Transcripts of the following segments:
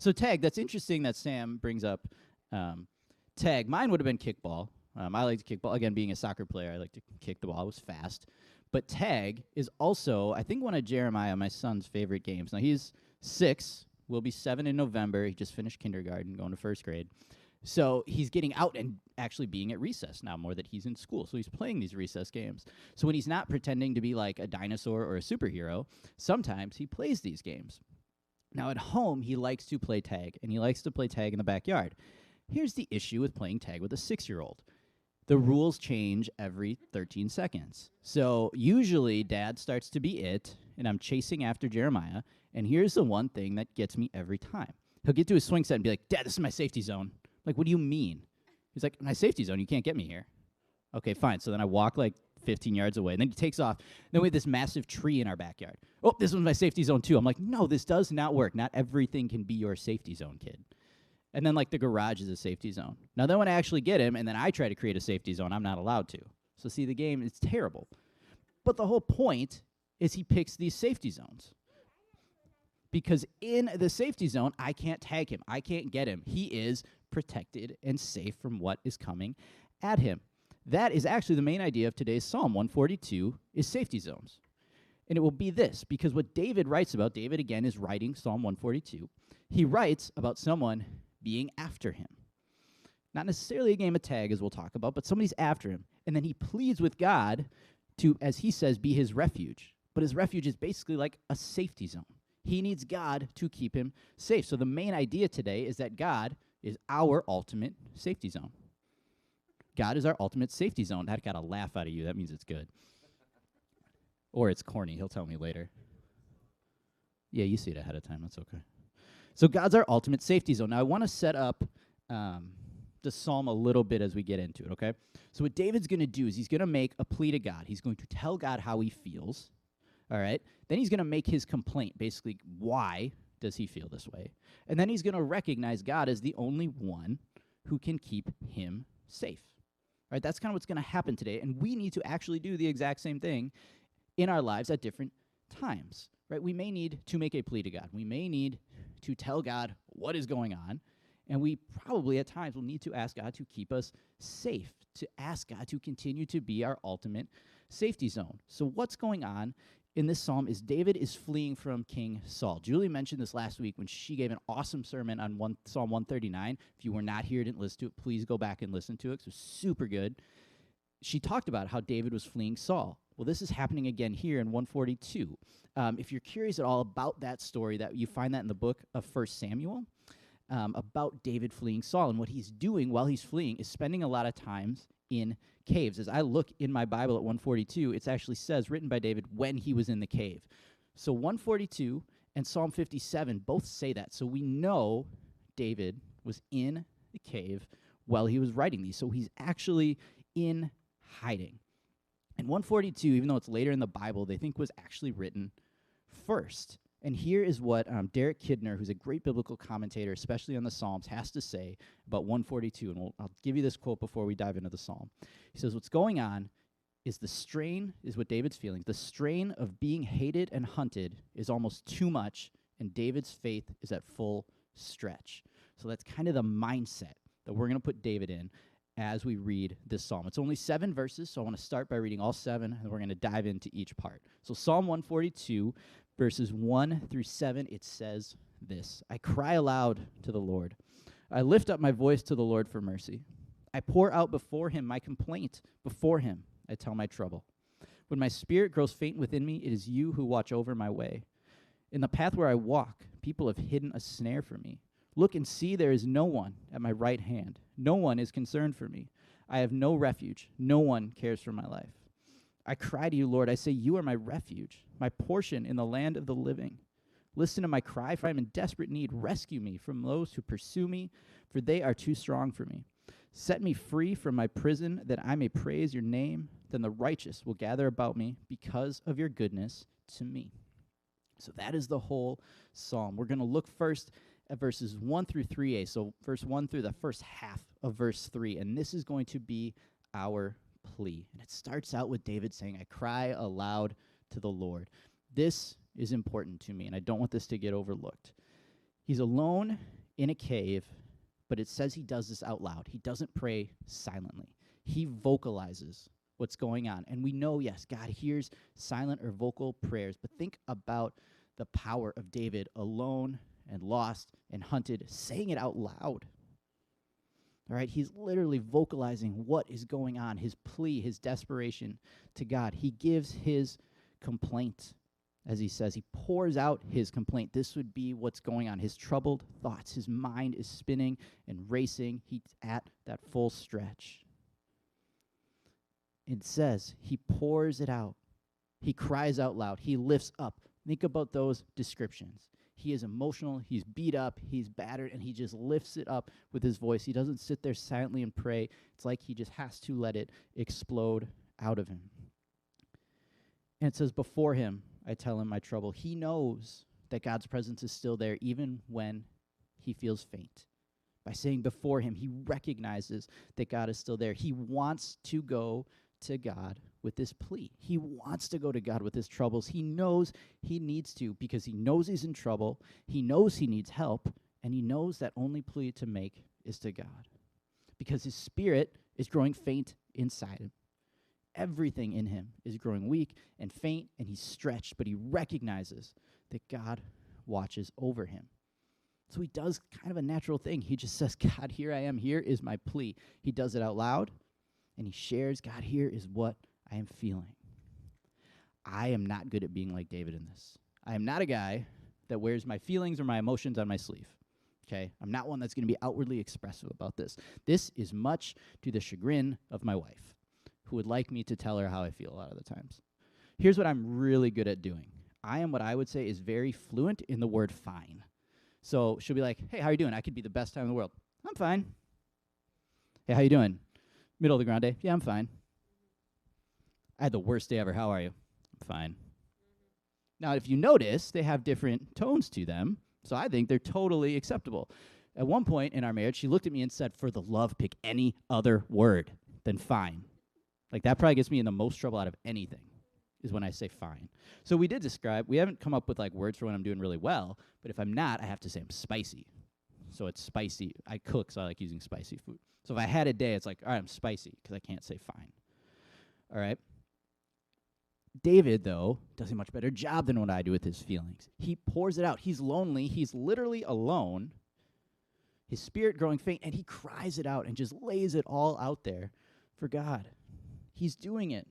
So tag, that's interesting that Sam brings up tag. Mine would have been kickball. I like to kickball. Again, being a soccer player, I like to kick the ball. It was fast. But tag is also, I think, one of Jeremiah, my son's favorite games. Now, he's 6, will be 7 in November. He just finished kindergarten, going to first grade. So he's getting out and actually being at recess now more that he's in school. So he's playing these recess games. So when he's not pretending to be like a dinosaur or a superhero, sometimes he plays these games. Now, at home, he likes to play tag, and he likes to play tag in the backyard. Here's the issue with playing tag with a 6-year-old. The rules change every 13 seconds. So usually Dad starts to be it, and I'm chasing after Jeremiah, and here's the one thing that gets me every time. He'll get to his swing set and be like, Dad, this is my safety zone. I'm like, what do you mean? He's like, my safety zone, you can't get me here. Okay, fine. So then I walk like 15 yards away, and then he takes off. Then we have this massive tree in our backyard. Oh, this one's my safety zone too. I'm like, no, this does not work. Not everything can be your safety zone, kid. And then, like, the garage is a safety zone. Now, then when I actually get him and then I try to create a safety zone, I'm not allowed to. So, see, the game is terrible. But the whole point is he picks these safety zones. Because in the safety zone, I can't tag him. I can't get him. He is protected and safe from what is coming at him. That is actually the main idea of today's Psalm 142 is safety zones. And it will be this, because what David writes about, David, again, is writing Psalm 142. He writes about someone being after him. Not necessarily a game of tag, as we'll talk about, but somebody's after him. And then he pleads with God to, as he says, be his refuge. But his refuge is basically like a safety zone. He needs God to keep him safe. So the main idea today is that God is our ultimate safety zone. God is our ultimate safety zone. That got a laugh out of you. That means it's good. Or it's corny. He'll tell me later. Yeah, you see it ahead of time. That's okay. So God's our ultimate safety zone. Now, I want to set up the psalm a little bit as we get into it, okay? So what David's going to do is he's going to make a plea to God. He's going to tell God how he feels, all right? Then he's going to make his complaint, basically, why does he feel this way? And then he's going to recognize God as the only one who can keep him safe, all right? That's kind of what's going to happen today, and we need to actually do the exact same thing in our lives at different times, right? We may need to make a plea to God. We may need to tell God what is going on, and we probably at times will need to ask God to keep us safe, to ask God to continue to be our ultimate safety zone. So what's going on in this psalm is David is fleeing from King Saul. Julie mentioned this last week when she gave an awesome sermon on Psalm 139. If you were not here, didn't listen to it, please go back and listen to it. It was super good. She talked about how David was fleeing Saul. Well, this is happening again here in 142. If you're curious at all about that story, that you find that in the book of 1 Samuel, about David fleeing Saul. And what he's doing while he's fleeing is spending a lot of times in caves. As I look in my Bible at 142, it actually says, written by David, when he was in the cave. So 142 and Psalm 57 both say that. So we know David was in the cave while he was writing these. So he's actually in hiding. And 142, even though it's later in the Bible, they think was actually written first. And here is what Derek Kidner, who's a great biblical commentator, especially on the Psalms, has to say about 142. And I'll give you this quote before we dive into the Psalm. He says, what's going on is the strain, is what David's feeling. The strain of being hated and hunted is almost too much, and David's faith is at full stretch. So that's kind of the mindset that we're going to put David in as we read this psalm. It's only 7 verses, so I want to start by reading all 7, and we're going to dive into each part. So Psalm 142, verses 1 through 7, it says this: I cry aloud to the Lord. I lift up my voice to the Lord for mercy. I pour out before him my complaint. Before him I tell my trouble. When my spirit grows faint within me, it is you who watch over my way. In the path where I walk, people have hidden a snare for me. Look and see, there is no one at my right hand. No one is concerned for me. I have no refuge. No one cares for my life. I cry to you, Lord. I say, you are my refuge, my portion in the land of the living. Listen to my cry, for I am in desperate need. Rescue me from those who pursue me, for they are too strong for me. Set me free from my prison, that I may praise your name. Then the righteous will gather about me because of your goodness to me. So that is the whole psalm. We're going to look first at verses 1 through 3a, so verse 1 through the first half of verse 3, and this is going to be our plea. And it starts out with David saying, I cry aloud to the Lord. This is important to me, and I don't want this to get overlooked. He's alone in a cave, but it says he does this out loud. He doesn't pray silently. He vocalizes what's going on. And we know, yes, God hears silent or vocal prayers, but think about the power of David alone and lost and hunted, saying it out loud. All right, he's literally vocalizing what is going on, his plea, his desperation to God. He gives his complaint, as he says. He pours out his complaint. This would be what's going on. His troubled thoughts, his mind is spinning and racing. He's at that full stretch. It says he pours it out. He cries out loud. He lifts up. Think about those descriptions. He is emotional, he's beat up, he's battered, and he just lifts it up with his voice. He doesn't sit there silently and pray. It's like he just has to let it explode out of him. And it says, before him, I tell him my trouble. He knows that God's presence is still there even when he feels faint. By saying before him, he recognizes that God is still there. He wants to go to God with this plea. He wants to go to God with his troubles. He knows he needs to because he knows he's in trouble. He knows he needs help, and he knows that only plea to make is to God because his spirit is growing faint inside him. Everything in him is growing weak and faint, and he's stretched, but he recognizes that God watches over him. So he does kind of a natural thing. He just says, God, here I am. Here is my plea. He does it out loud, and he shares, God, here is what I am feeling. I am not good at being like David in this. I am not a guy that wears my feelings or my emotions on my sleeve. Okay? I'm not one that's going to be outwardly expressive about this. This is much to the chagrin of my wife, who would like me to tell her how I feel a lot of the times. Here's what I'm really good at doing. I am what I would say is very fluent in the word fine. So she'll be like, hey, how are you doing? I could be the best time in the world. I'm fine. Hey, how you doing? Middle of the grande. Yeah, I'm fine. I had the worst day ever. How are you? I'm fine. Now, if you notice, they have different tones to them, so I think they're totally acceptable. At one point in our marriage, she looked at me and said, for the love, pick any other word than fine. Like, that probably gets me in the most trouble out of anything, is when I say fine. So we did describe, we haven't come up with, like, words for when I'm doing really well, but if I'm not, I have to say I'm spicy. So it's spicy. I cook, so I like using spicy food. So if I had a day, it's like, all right, I'm spicy, because I can't say fine. All right? David, though, does a much better job than what I do with his feelings. He pours it out. He's lonely. He's literally alone. His spirit growing faint, and he cries it out and just lays it all out there for God. He's doing it.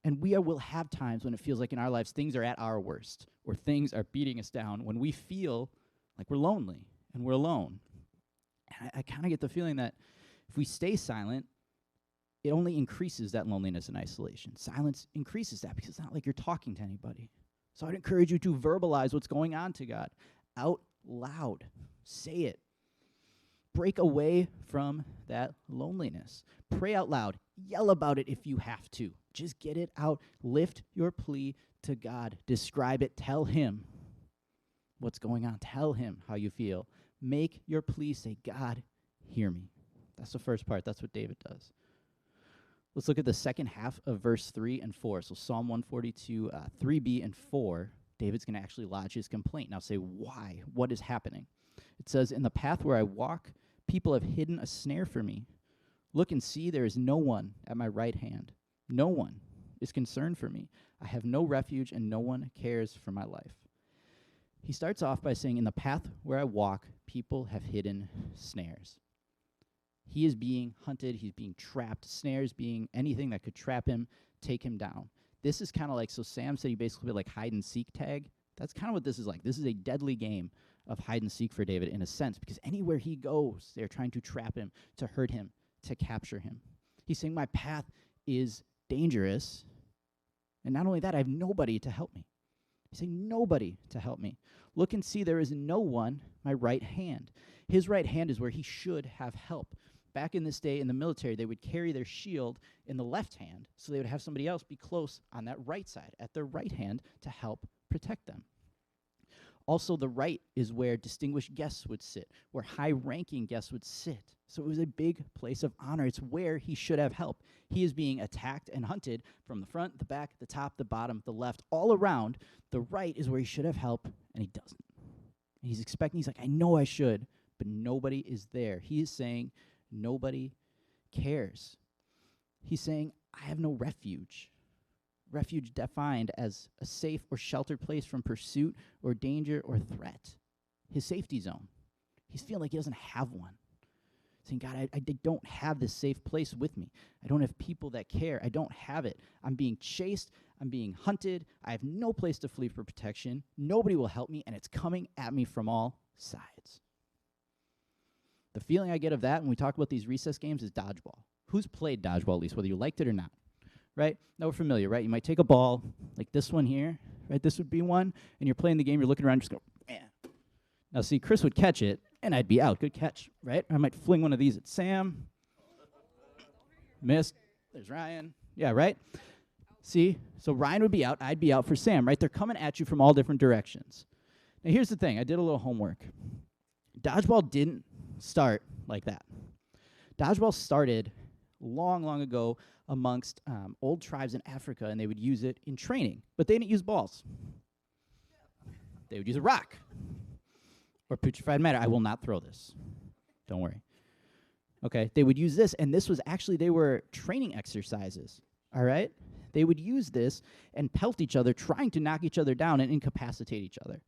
And we will have times when it feels like in our lives things are at our worst, or things are beating us down, when we feel like we're lonely and we're alone. And I kind of get the feeling that if we stay silent, it only increases that loneliness and isolation. Silence increases that because it's not like you're talking to anybody. So I'd encourage you to verbalize what's going on to God out loud. Say it. Break away from that loneliness. Pray out loud. Yell about it if you have to. Just get it out. Lift your plea to God. Describe it. Tell him what's going on. Tell him how you feel. Make your plea. Say, God, hear me. That's the first part. That's what David does. Let's look at the second half of verse 3 and 4. So Psalm 142, 3b and 4, David's going to actually lodge his complaint. Now say, why? What is happening? It says, in the path where I walk, people have hidden a snare for me. Look and see, there is no one at my right hand. No one is concerned for me. I have no refuge, and no one cares for my life. He starts off by saying, in the path where I walk, people have hidden snares. He is being hunted. He's being trapped. Snares being anything that could trap him, take him down. This is kind of like, so Sam said he basically played like hide and seek tag. That's kind of what this is like. This is a deadly game of hide and seek for David in a sense, because anywhere he goes, they're trying to trap him, to hurt him, to capture him. He's saying my path is dangerous, and not only that, I have nobody to help me. He's saying nobody to help me. Look and see, there is no one, my right hand. His right hand is where he should have help. Back in this day in the military, they would carry their shield in the left hand, so they would have somebody else be close on that right side, at their right hand, to help protect them. Also, the right is where distinguished guests would sit, where high-ranking guests would sit. So it was a big place of honor. It's where he should have help. He is being attacked and hunted from the front, the back, the top, the bottom, the left, all around. The right is where he should have help, and he doesn't. And he's like, I know I should, but nobody is there. He is saying, nobody cares. He's saying, I have no refuge. Refuge defined as a safe or sheltered place from pursuit or danger or threat. His safety zone. He's feeling like he doesn't have one. Saying, God, I don't have this safe place with me. I don't have people that care. I don't have it. I'm being chased. I'm being hunted. I have no place to flee for protection. Nobody will help me, and it's coming at me from all sides. The feeling I get of that when we talk about these recess games is dodgeball. Who's played dodgeball, at least, whether you liked it or not? Right? Now we're familiar, right? You might take a ball, like this one here, right? This would be one, and you're playing the game, you're looking around, just go, man. Now, see, Chris would catch it, and I'd be out. Good catch, right? I might fling one of these at Sam. Missed. There's Ryan. Yeah, right? See? So Ryan would be out. I'd be out for Sam, right? They're coming at you from all different directions. Now, here's the thing. I did a little homework. Dodgeball didn't start like that. Dodgeball started long, long ago amongst old tribes in Africa, and they would use it in training. But they didn't use balls. They would use a rock. Or putrefied matter. I will not throw this. Don't worry. Okay, they would use this, and this was actually, they were training exercises, all right? They would use this and pelt each other, trying to knock each other down and incapacitate each other.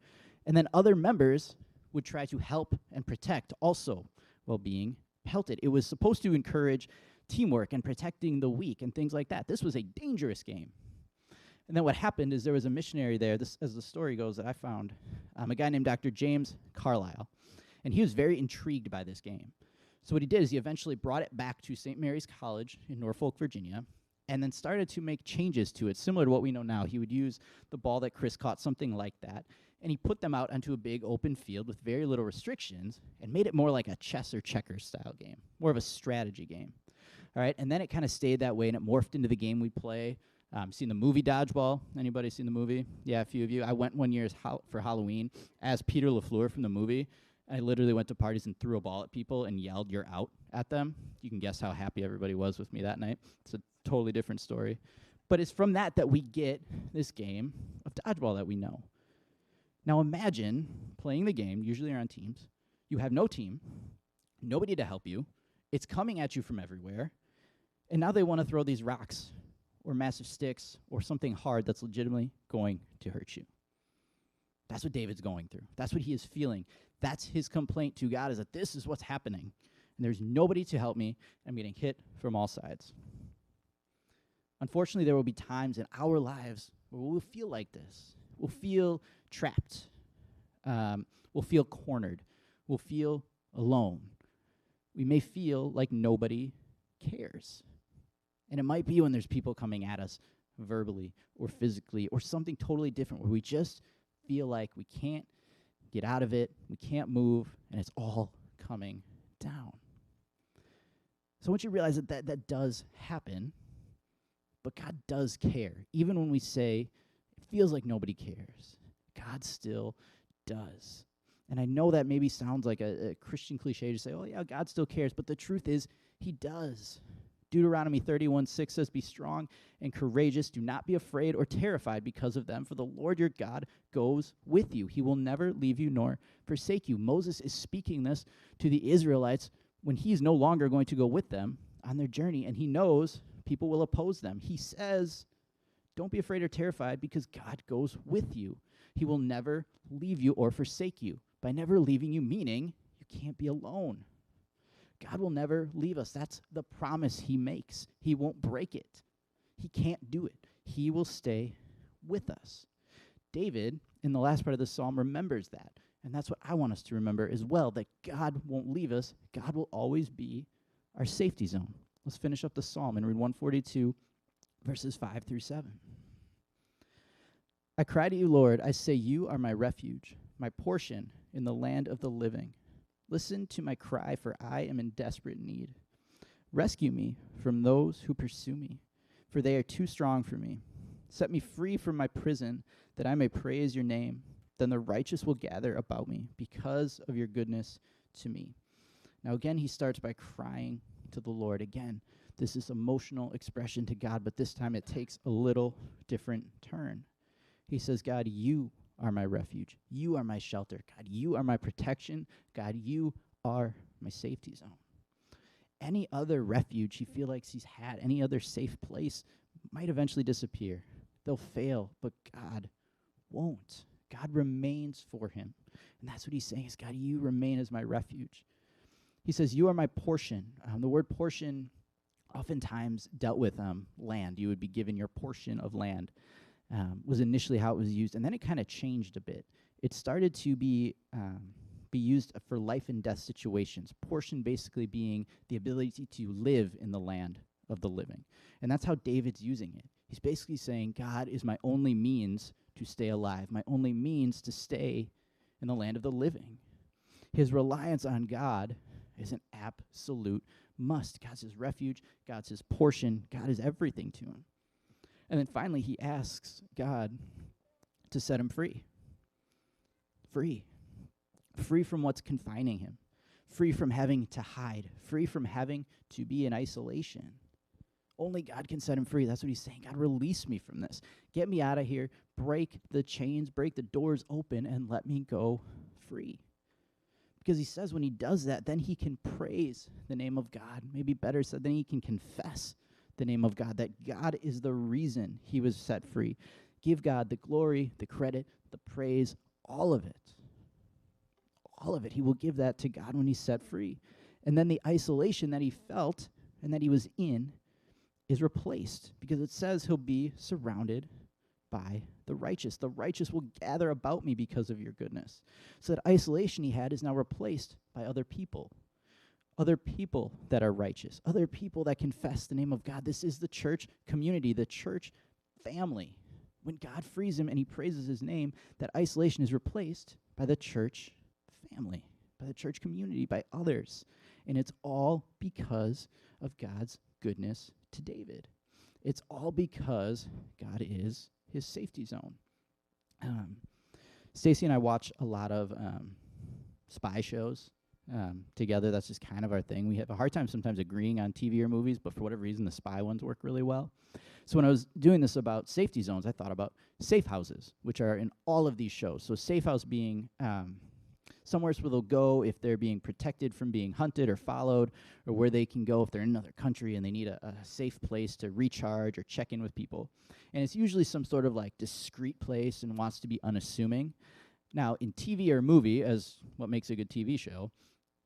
And then other members would try to help and protect also while being pelted. It was supposed to encourage teamwork and protecting the weak and things like that. This was a dangerous game. And then what happened is there was a missionary there, this, as the story goes, that I found, a guy named Dr. James Carlisle, and he was very intrigued by this game. So what he did is he eventually brought it back to St. Mary's College in Norfolk, Virginia, and then started to make changes to it, similar to what we know now. He would use the ball that Chris caught, something like that, and he put them out onto a big open field with very little restrictions and made it more like a chess or checkers style game, more of a strategy game. All right, and then it kind of stayed that way, and it morphed into the game we play. Seen the movie Dodgeball? Anybody seen the movie? Yeah, a few of you. I went one year for Halloween as Peter LaFleur from the movie. I literally went to parties and threw a ball at people and yelled, "You're out," at them. You can guess how happy everybody was with me that night. It's a totally different story. But it's from that we get this game of dodgeball that we know. Now imagine playing the game, usually you're on teams. You have no team, nobody to help you. It's coming at you from everywhere. And now they want to throw these rocks or massive sticks, or something hard that's legitimately going to hurt you. That's what David's going through. That's what he is feeling. That's his complaint to God, is that this is what's happening. And there's nobody to help me. I'm getting hit from all sides. Unfortunately, there will be times in our lives where we'll feel like this. We'll feel trapped. We'll feel cornered. We'll feel alone. We may feel like nobody cares. And it might be when there's people coming at us verbally or physically or something totally different where we just feel like we can't get out of it, we can't move, and it's all coming down. So once you realize that does happen, but God does care. Even when we say it feels like nobody cares, God still does. And I know that maybe sounds like a Christian cliche to say, oh yeah, God still cares, but the truth is, he does. Deuteronomy 31:6 says, "Be strong and courageous. Do not be afraid or terrified because of them, for the Lord your God goes with you. He will never leave you nor forsake you." Moses is speaking this to the Israelites when he's no longer going to go with them on their journey, and he knows people will oppose them. He says, don't be afraid or terrified because God goes with you. He will never leave you or forsake you. By never leaving you, meaning you can't be alone. God will never leave us. That's the promise he makes. He won't break it. He can't do it. He will stay with us. David, in the last part of the psalm, remembers that. And that's what I want us to remember as well, that God won't leave us. God will always be our safety zone. Let's finish up the psalm and read 142, verses 5 through 7. I cry to you, Lord. I say, you are my refuge, my portion in the land of the living. Listen to my cry, for I am in desperate need. Rescue me from those who pursue me, for they are too strong for me. Set me free from my prison, that I may praise your name. Then the righteous will gather about me because of your goodness to me. Now again, he starts by crying to the Lord. Again, this is emotional expression to God, but this time it takes a little different turn. He says, God, you are my refuge. You are my shelter. God, you are my protection. God, you are my safety zone. Any other refuge he feels like he's had, any other safe place, might eventually disappear. They'll fail, but God won't. God remains for him. And that's what he's saying is, God, you remain as my refuge. He says, you are my portion. The word portion oftentimes dealt with land. You would be given your portion of land, was initially how it was used. And then it kind of changed a bit. It started to be used for life and death situations. Portion basically being the ability to live in the land of the living. And that's how David's using it. He's basically saying, God is my only means to stay alive, my only means to stay in the land of the living. His reliance on God is an absolute must. God's his refuge. God's his portion. God is everything to him. And then finally, he asks God to set him free. Free. Free from what's confining him. Free from having to hide. Free from having to be in isolation. Only God can set him free. That's what he's saying. God, release me from this. Get me out of here. Break the chains. Break the doors open and let me go free. Because he says when he does that, then he can praise the name of God. Maybe better said, then he can confess the name of God, that God is the reason he was set free. Give God the glory, the credit, the praise, all of it. All of it. He will give that to God when he's set free. And then the isolation that he felt and that he was in is replaced, because it says he'll be surrounded by the righteous. The righteous will gather about me because of your goodness. So that isolation he had is now replaced by other people that are righteous, other people that confess the name of God. This is the church community, the church family. When God frees him and he praises his name, that isolation is replaced by the church family, by the church community, by others. And it's all because of God's goodness to David. It's all because God is his safety zone. Stacy and I watch a lot of spy shows together. That's just kind of our thing. We have a hard time sometimes agreeing on TV or movies, but for whatever reason, the spy ones work really well. So when I was doing this about safety zones, I thought about safe houses, which are in all of these shows. So safe house being somewhere where they'll go if they're being protected from being hunted or followed, or where they can go if they're in another country and they need a safe place to recharge or check in with people. And it's usually some sort of like discreet place and wants to be unassuming. Now, in TV or movie, as what makes a good TV show,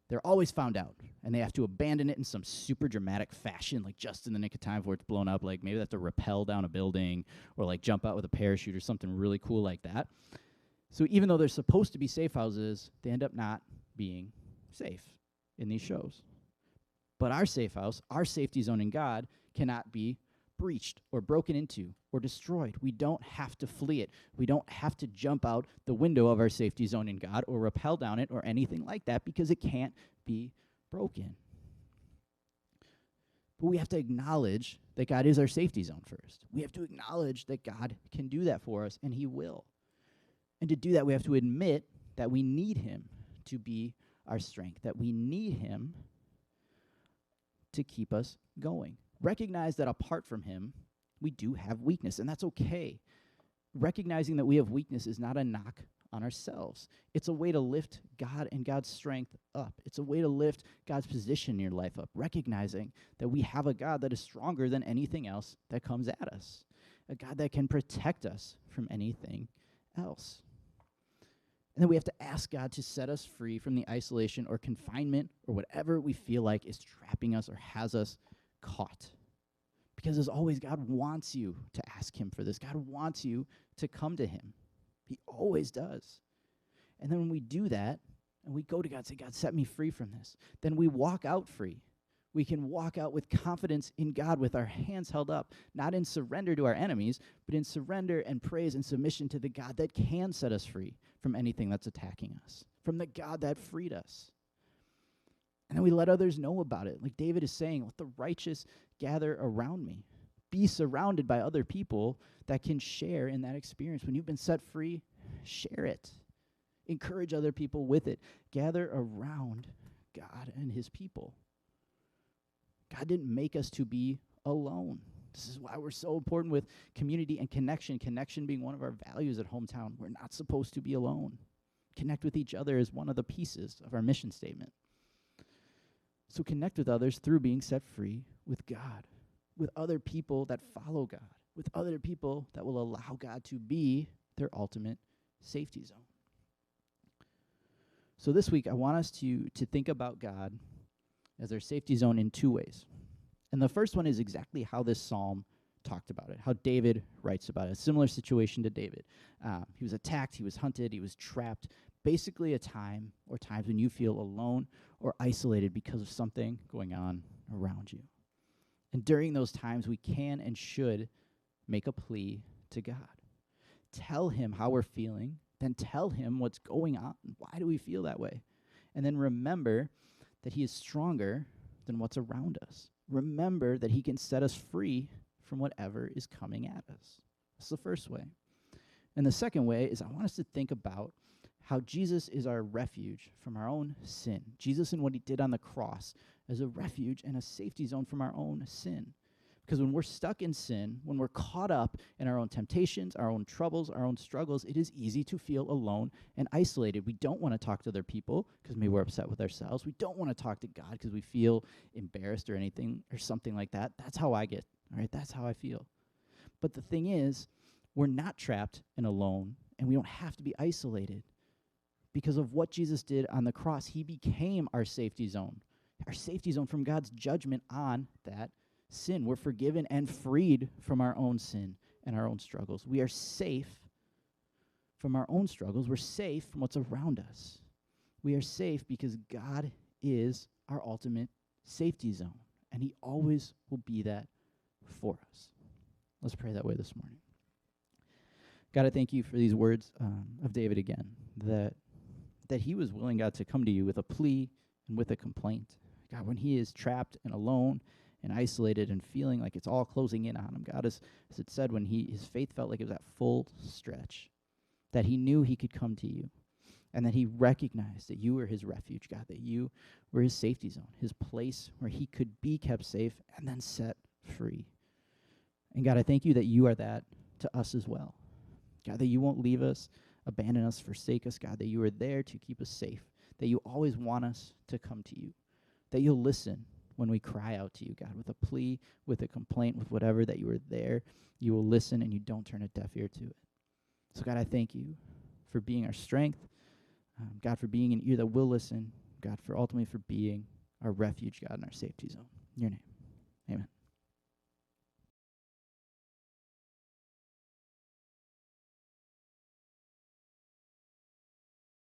they're always found out, and they have to abandon it in some super dramatic fashion, like just in the nick of time before it's blown up. Like maybe they have to rappel down a building or like jump out with a parachute or something really cool like that. So even though they're supposed to be safe houses, they end up not being safe in these shows. But our safe house, our safety zone in God, cannot be breached or broken into or destroyed. We don't have to flee it. We don't have to jump out the window of our safety zone in God or rappel down it or anything like that, because it can't be broken. But we have to acknowledge that God is our safety zone first. We have to acknowledge that God can do that for us, and he will. And to do that, we have to admit that we need him to be our strength, that we need him to keep us going. Recognize that apart from him, we do have weakness, and that's okay. Recognizing that we have weakness is not a knock on ourselves. It's a way to lift God and God's strength up. It's a way to lift God's position in your life up, recognizing that we have a God that is stronger than anything else that comes at us, a God that can protect us from anything else. And then we have to ask God to set us free from the isolation or confinement or whatever we feel like is trapping us or has us caught. Because as always, God wants you to ask him for this. God wants you to come to him. He always does. And then when we do that, and we go to God and say, God, set me free from this, then we walk out free. We can walk out with confidence in God with our hands held up, not in surrender to our enemies, but in surrender and praise and submission to the God that can set us free from anything that's attacking us, from the God that freed us. And then we let others know about it. Like David is saying, let the righteous gather around me. Be surrounded by other people that can share in that experience. When you've been set free, share it. Encourage other people with it. Gather around God and his people. God didn't make us to be alone. This is why we're so important with community and connection. Connection being one of our values at Hometown. We're not supposed to be alone. Connect with each other is one of the pieces of our mission statement. So connect with others through being set free with God, with other people that follow God, with other people that will allow God to be their ultimate safety zone. So this week, I want us to think about God as our safety zone in two ways. And the first one is exactly how this psalm talked about it, how David writes about it. A similar situation to David. He was attacked, he was hunted, he was trapped. Basically a time or times when you feel alone or isolated because of something going on around you. And during those times, we can and should make a plea to God. Tell him how we're feeling, then tell him what's going on. Why do we feel that way? And then remember that he is stronger than what's around us. Remember that he can set us free from whatever is coming at us. That's the first way. And the second way is I want us to think about how Jesus is our refuge from our own sin. Jesus and what he did on the cross as a refuge and a safety zone from our own sin. Because when we're stuck in sin, when we're caught up in our own temptations, our own troubles, our own struggles, it is easy to feel alone and isolated. We don't want to talk to other people because maybe we're upset with ourselves. We don't want to talk to God because we feel embarrassed or anything or something like that. That's how I get, all right? That's how I feel. But the thing is, we're not trapped and alone, and we don't have to be isolated. Because of what Jesus did on the cross, he became our safety zone from God's judgment on that sin. We're forgiven and freed from our own sin and our own struggles. We are safe from our own struggles. We're safe from what's around us. We are safe because God is our ultimate safety zone, and he always will be that for us. Let's pray that way this morning. God, I thank you for these words of David again, that he was willing, God, to come to you with a plea and with a complaint. God, when he is trapped and alone and isolated and feeling like it's all closing in on him, God, as it said, when his faith felt like it was at full stretch, that he knew he could come to you, and that he recognized that you were his refuge, God, that you were his safety zone, his place where he could be kept safe and then set free. And God, I thank you that you are that to us as well. God, that you won't leave us, abandon us, forsake us, God, that you are there to keep us safe, that you always want us to come to you, that you'll listen when we cry out to you, God, with a plea, with a complaint, with whatever, that you are there, you will listen, and you don't turn a deaf ear to it. So, God, I thank you for being our strength, God, for being an ear that will listen, God, for ultimately for being our refuge, God, and our safety zone. In your name, amen.